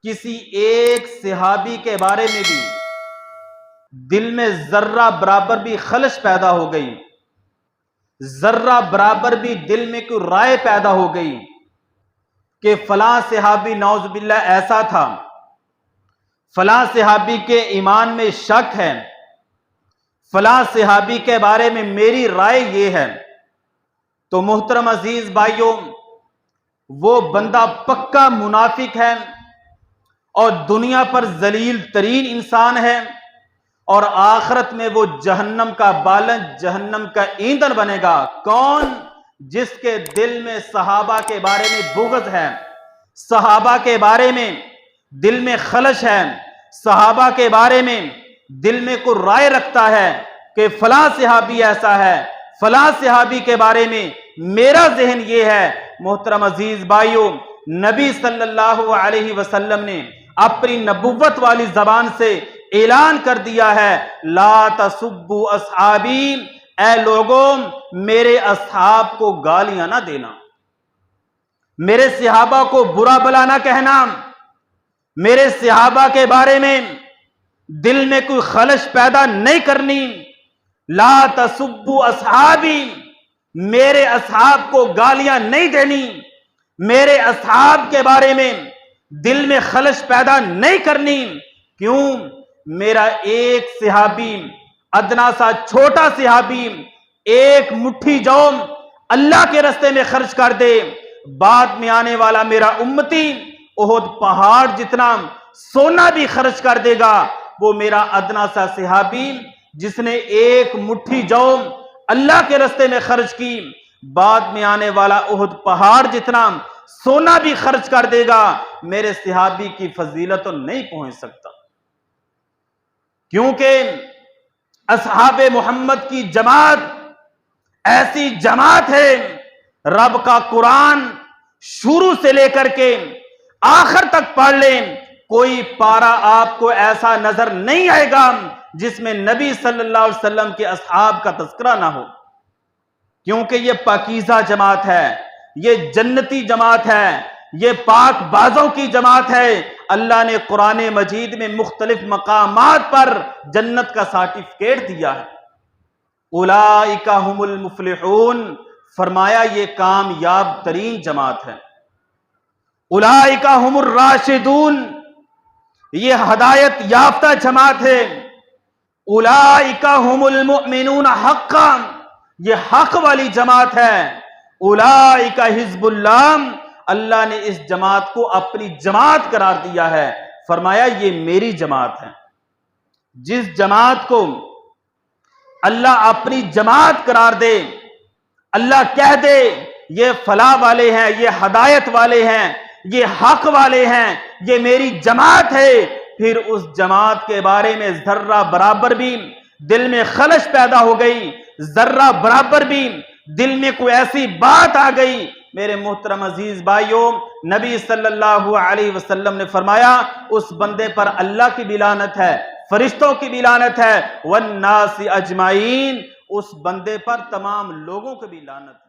کسی ایک صحابی کے بارے میں بھی دل میں ذرہ برابر بھی خلش پیدا ہو گئی، ذرہ برابر بھی دل میں کوئی رائے پیدا ہو گئی کہ فلاں صحابی نعوذ باللہ ایسا تھا، فلاں صحابی کے ایمان میں شک ہے، فلاں صحابی کے بارے میں میری رائے یہ ہے، تو محترم عزیز بھائیوں، وہ بندہ پکا منافق ہے اور دنیا پر ذلیل ترین انسان ہے، اور آخرت میں وہ جہنم کا بالن، جہنم کا ایندھن بنے گا۔ کون؟ جس کے دل میں صحابہ کے بارے میں بغض ہے، صحابہ کے بارے میں دل میں خلش ہے، صحابہ کے بارے میں دل میں کوئی رائے رکھتا ہے کہ فلاں صحابی ایسا ہے، فلاں صحابی کے بارے میں میرا ذہن یہ ہے۔ محترم عزیز بھائیوں، نبی صلی اللہ علیہ وسلم نے اپنی نبوت والی زبان سے اعلان کر دیا ہے، لا تسبوا اصحابی، اے لوگوں میرے اصحاب کو گالیاں نہ دینا، میرے صحابہ کو برا بھلا نہ کہنا، میرے صحابہ کے بارے میں دل میں کوئی خلش پیدا نہیں کرنی۔ لا تسبوا اصحابی، میرے اصحاب کو گالیاں نہیں دینی، میرے اصحاب کے بارے میں دل میں خلش پیدا نہیں کرنی۔ کیوں؟ میرا ایک صحابی، ادنا سا چھوٹا صحابی، ایک مٹھی جو اللہ کے راستے میں خرچ کر دے، بعد میں آنے والا میرا امتی احد پہاڑ جتنا سونا بھی خرچ کر دے گا۔ وہ میرا ادنا سا صحابی جس نے ایک مٹھی جو اللہ کے راستے میں خرچ کی، بعد میں آنے والا احد پہاڑ جتنا سونا بھی خرچ کر دے گا، میرے صحابی کی فضیلت نہیں پہنچ سکتا، کیونکہ اصحاب محمد کی جماعت ایسی جماعت ہے، رب کا قرآن شروع سے لے کر کے آخر تک پڑھ لیں، کوئی پارا آپ کو ایسا نظر نہیں آئے گا جس میں نبی صلی اللہ علیہ وسلم کے اصحاب کا تذکرہ نہ ہو، کیونکہ یہ پاکیزہ جماعت ہے، یہ جنتی جماعت ہے، یہ پاک بازوں کی جماعت ہے۔ اللہ نے قرآن مجید میں مختلف مقامات پر جنت کا سرٹیفکیٹ دیا ہے، اولئک ھم المفلحون، فرمایا یہ کامیاب ترین جماعت ہے۔ اولئک ھم الراشدون، یہ ہدایت یافتہ جماعت ہے۔ اولئک ھم المؤمنون حقا، یہ حق والی جماعت ہے۔ اولئک حزب اللہ، اللہ نے اس جماعت کو اپنی جماعت قرار دیا ہے، فرمایا یہ میری جماعت ہے۔ جس جماعت کو اللہ اپنی جماعت قرار دے، اللہ کہہ دے یہ فلاح والے ہیں، یہ ہدایت والے ہیں، یہ حق والے ہیں، یہ میری جماعت ہے، پھر اس جماعت کے بارے میں ذرہ برابر بھی دل میں خلش پیدا ہو گئی، ذرہ برابر بھی دل میں کوئی ایسی بات آ گئی، میرے محترم عزیز بھائیوں، نبی صلی اللہ علیہ وسلم نے فرمایا اس بندے پر اللہ کی بھی لعنت ہے، فرشتوں کی بھی لعنت ہے، والناس اجمعین، اس بندے پر تمام لوگوں کی بھی لعنت ہے۔